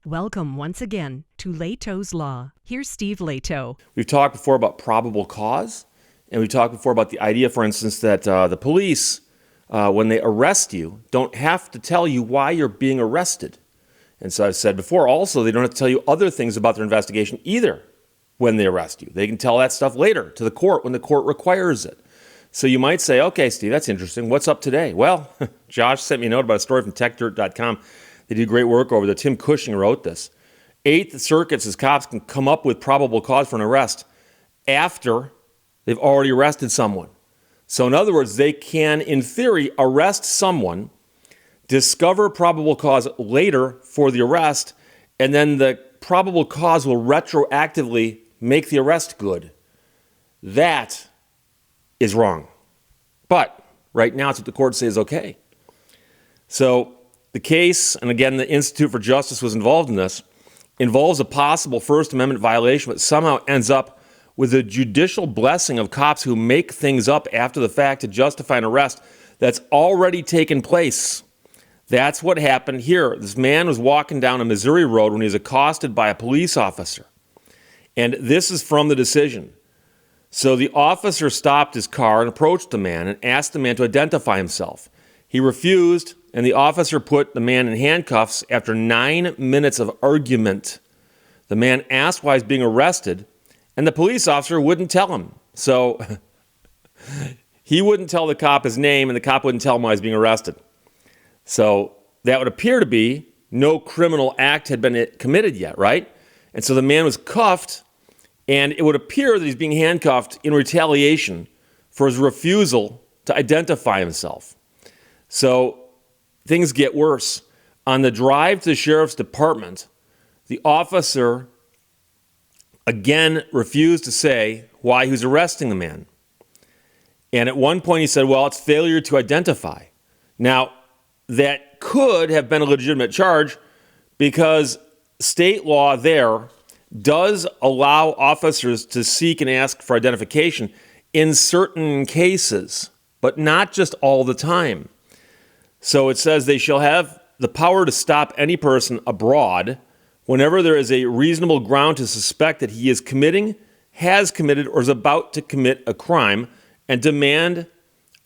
Welcome once again to Lehto's Law. Here's Steve Lehto. We've talked before about probable cause, and we've talked before about the idea, for instance, that the police, when they arrest you, don't have to tell you why you're being arrested. And so I've said before, also, they don't have to tell you other things about their investigation either when they arrest you. They can tell that stuff later to the court when the court requires it. So you might say, okay, Steve, that's interesting. What's up today? Well, Josh sent me a note about a story from techdirt.com. They did great work over there. Tim Cushing wrote this. Eighth Circuit says cops can come up with probable cause for an arrest after they've already arrested someone. So in other words, they can, in theory, arrest someone, discover probable cause later for the arrest, and then the probable cause will retroactively make the arrest good. That is wrong. But right now, it's what the court says is okay. So the case, and again, the Institute for Justice was involved in this, involves a possible First Amendment violation, but somehow ends up with a judicial blessing of cops who make things up after the fact to justify an arrest that's already taken place. That's what happened here. This man was walking down a Missouri road when he was accosted by a police officer. And this is from the decision. So the officer stopped his car and approached the man and asked the man to identify himself. He refused, and the officer put the man in handcuffs after 9 minutes of argument. The man asked why he's being arrested, and the police officer wouldn't tell him. So he wouldn't tell the cop his name, and the cop wouldn't tell him why he's being arrested. So that would appear to be no criminal act had been committed yet, right? And so the man was cuffed, and it would appear that he's being handcuffed in retaliation for his refusal to identify himself. So things get worse. On the drive to the sheriff's department, the officer again refused to say why he was arresting the man. And at one point he said, well, it's failure to identify. Now, that could have been a legitimate charge because state law there does allow officers to seek and ask for identification in certain cases, but not just all the time. So it says they shall have the power to stop any person abroad whenever there is a reasonable ground to suspect that he is committing, has committed, or is about to commit a crime, and demand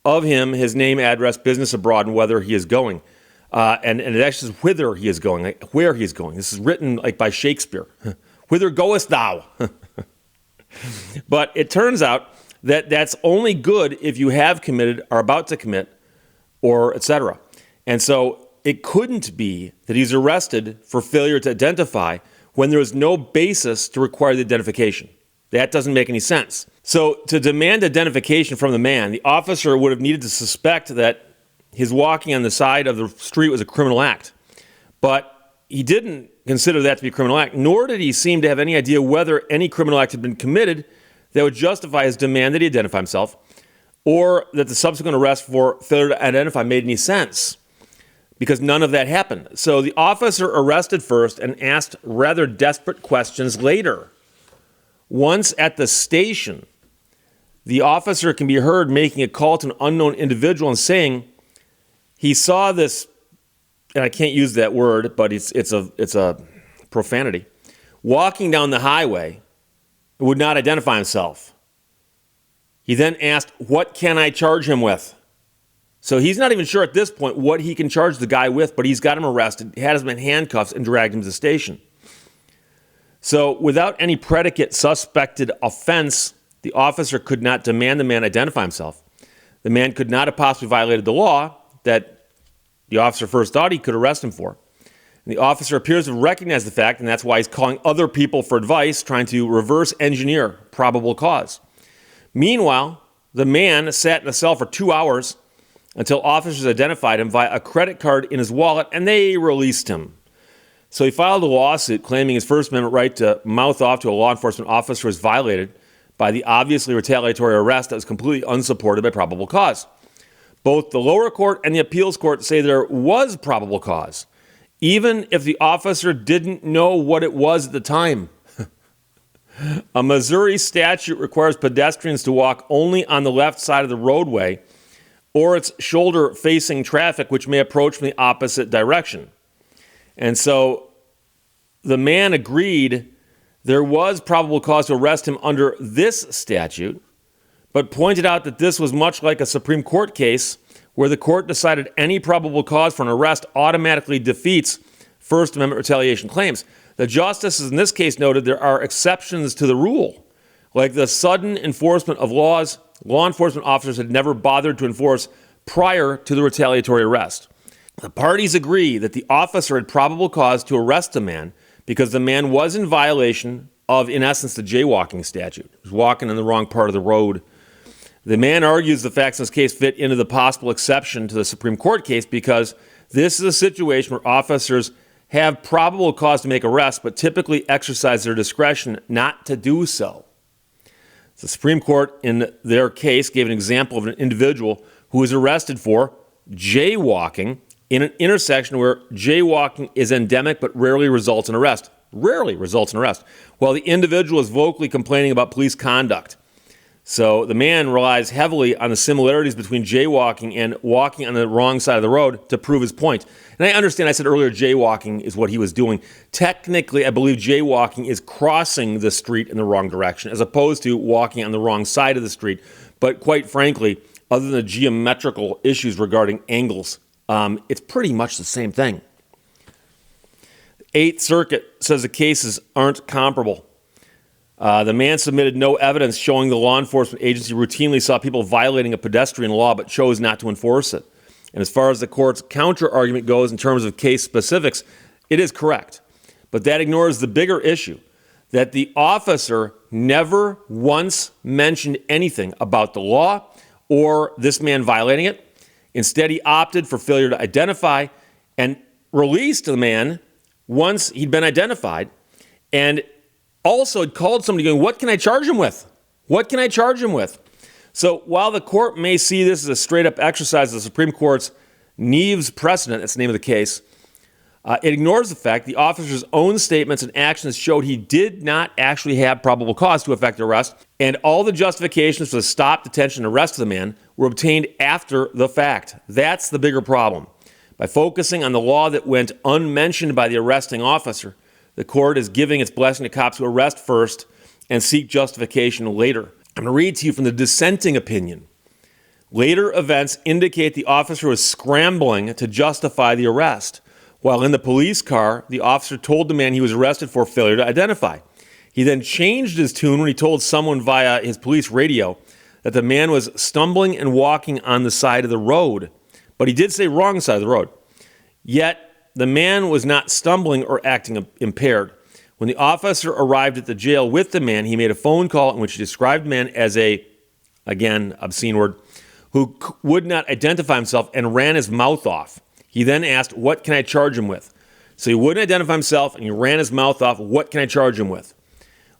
of him his name, address, business abroad, and whether he is going. And it actually says whither he is going, like where he is going. This is written like by Shakespeare. Whither goest thou? But it turns out that that's only good if you have committed, are about to commit, or etc. And so it couldn't be that he's arrested for failure to identify when there is no basis to require the identification. That doesn't make any sense. So to demand identification from the man, the officer would have needed to suspect that his walking on the side of the street was a criminal act. But he didn't consider that to be a criminal act, nor did he seem to have any idea whether any criminal act had been committed that would justify his demand that he identify himself, or that the subsequent arrest for failure to identify made any sense, because none of that happened. So the officer arrested first and asked rather desperate questions later. Once at the station, the officer can be heard making a call to an unknown individual and saying he saw this, and I can't use that word, but it's a profanity, walking down the highway, would not identify himself. He then asked, what can I charge him with? So he's not even sure at this point what he can charge the guy with, but he's got him arrested, had him in handcuffs, and dragged him to the station. So without any predicate suspected offense, the officer could not demand the man identify himself. The man could not have possibly violated the law that the officer first thought he could arrest him for. And the officer appears to recognize the fact, and that's why he's calling other people for advice, trying to reverse engineer probable cause. Meanwhile, the man sat in a cell for 2 hours until officers identified him via a credit card in his wallet, and they released him. So he filed a lawsuit claiming his First Amendment right to mouth off to a law enforcement officer was violated by the obviously retaliatory arrest that was completely unsupported by probable cause. Both the lower court and the appeals court say there was probable cause, even if the officer didn't know what it was at the time. A Missouri statute requires pedestrians to walk only on the left side of the roadway or its shoulder-facing traffic, which may approach from the opposite direction. And so the man agreed there was probable cause to arrest him under this statute, but pointed out that this was much like a Supreme Court case where the court decided any probable cause for an arrest automatically defeats First Amendment retaliation claims. The justices in this case noted there are exceptions to the rule, like the sudden enforcement of laws law enforcement officers had never bothered to enforce prior to the retaliatory arrest. The parties agree that the officer had probable cause to arrest the man because the man was in violation of, in essence, the jaywalking statute. He was walking in the wrong part of the road. The man argues the facts in this case fit into the possible exception to the Supreme Court case because this is a situation where officers have probable cause to make arrests, but typically exercise their discretion not to do so. The Supreme Court, in their case, gave an example of an individual who was arrested for jaywalking in an intersection where jaywalking is endemic but rarely results in arrest. Rarely results in arrest. While the individual is vocally complaining about police conduct. So the man relies heavily on the similarities between jaywalking and walking on the wrong side of the road to prove his point. And I understand, I said earlier, jaywalking is what he was doing. Technically, I believe jaywalking is crossing the street in the wrong direction as opposed to walking on the wrong side of the street. But quite frankly, other than the geometrical issues regarding angles, it's pretty much the same thing. The Eighth Circuit says the cases aren't comparable. The man submitted no evidence showing the law enforcement agency routinely saw people violating a pedestrian law but chose not to enforce it. And as far as the court's counter-argument goes in terms of case specifics, it is correct. But that ignores the bigger issue, that the officer never once mentioned anything about the law or this man violating it. Instead, he opted for failure to identify and released the man once he'd been identified, and also had called somebody going, what can I charge him with? What can I charge him with? So while the court may see this as a straight-up exercise of the Supreme Court's Neves precedent, that's the name of the case, it ignores the fact the officer's own statements and actions showed he did not actually have probable cause to effect the arrest, and all the justifications for the stop, detention, and arrest of the man were obtained after the fact. That's the bigger problem. By focusing on the law that went unmentioned by the arresting officer, the court is giving its blessing to cops who arrest first and seek justification later. I'm going to read to you from the dissenting opinion. Later events indicate the officer was scrambling to justify the arrest. While in the police car, the officer told the man he was arrested for failure to identify. He then changed his tune when he told someone via his police radio that the man was stumbling and walking on the side of the road. But he did say wrong side of the road. Yet, the man was not stumbling or acting impaired. When the officer arrived at the jail with the man, he made a phone call in which he described the man as a, again, obscene word, who would not identify himself and ran his mouth off. He then asked, what can I charge him with? So he wouldn't identify himself and he ran his mouth off. What can I charge him with?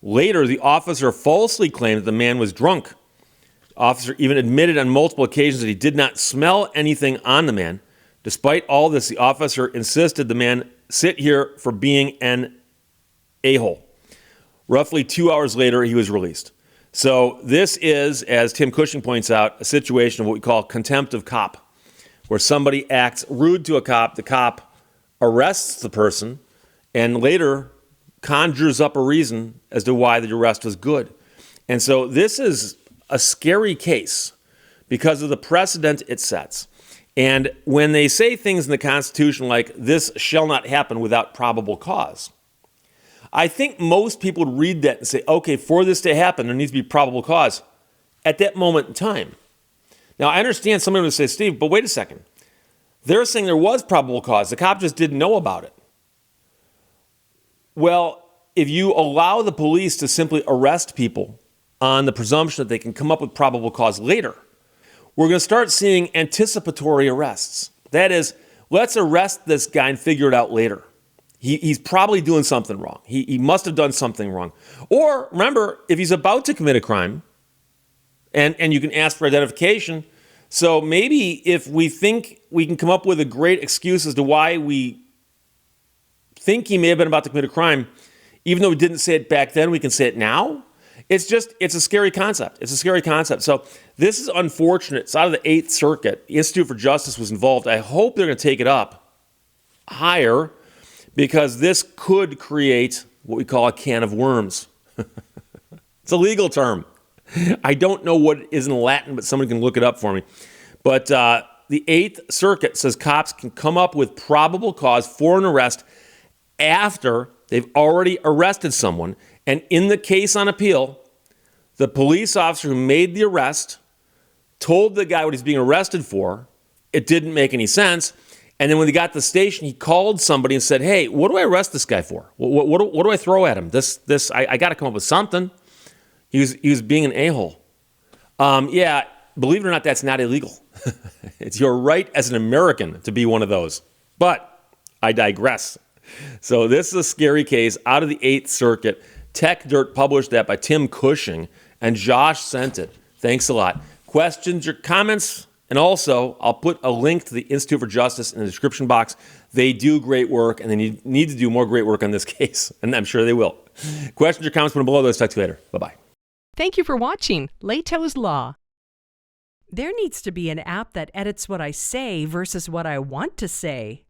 Later, the officer falsely claimed that the man was drunk. The officer even admitted on multiple occasions that he did not smell anything on the man. Despite all this, the officer insisted the man sit here for being an a-hole. Roughly 2 hours later, he was released. So this is, as Tim Cushing points out, a situation of what we call contempt of cop, where somebody acts rude to a cop, the cop arrests the person, and later conjures up a reason as to why the arrest was good. And so this is a scary case because of the precedent it sets. And when they say things in the Constitution like, this shall not happen without probable cause, I think most people would read that and say, okay, for this to happen, there needs to be probable cause at that moment in time. Now, I understand somebody would say, Steve, but wait a second. They're saying there was probable cause. The cop just didn't know about it. Well, if you allow the police to simply arrest people on the presumption that they can come up with probable cause later, we're going to start seeing anticipatory arrests. That is, let's arrest this guy and figure it out later. He's probably doing something wrong. He must have done something wrong. Or, remember, if he's about to commit a crime, and you can ask for identification, so maybe if we think we can come up with a great excuse as to why we think he may have been about to commit a crime, even though we didn't say it back then, we can say it now. It's a scary concept. It's a scary concept. So this is unfortunate. It's out of the Eighth Circuit. The Institute for Justice was involved. I hope they're going to take it up higher because this could create what we call a can of worms. It's a legal term. I don't know what it is in Latin, but someone can look it up for me. But the Eighth Circuit says cops can come up with probable cause for an arrest after they've already arrested someone. And in the case on appeal, the police officer who made the arrest told the guy what he's being arrested for. It didn't make any sense. And then when he got to the station, he called somebody and said, hey, what do I arrest this guy for? What do I throw at him? I got to come up with something. He was being an a-hole. Yeah, believe it or not, that's not illegal. It's your right as an American to be one of those. But I digress. So this is a scary case out of the Eighth Circuit. Tech Dirt published that by Tim Cushing, and Josh sent it. Thanks a lot. Questions or comments? And also, I'll put a link to the Institute for Justice in the description box. They do great work, and they need to do more great work on this case, and I'm sure they will. Questions or comments, put them below. Let's talk to you later. Bye-bye. Thank you for watching Lehto's Law. There needs to be an app that edits what I say versus what I want to say.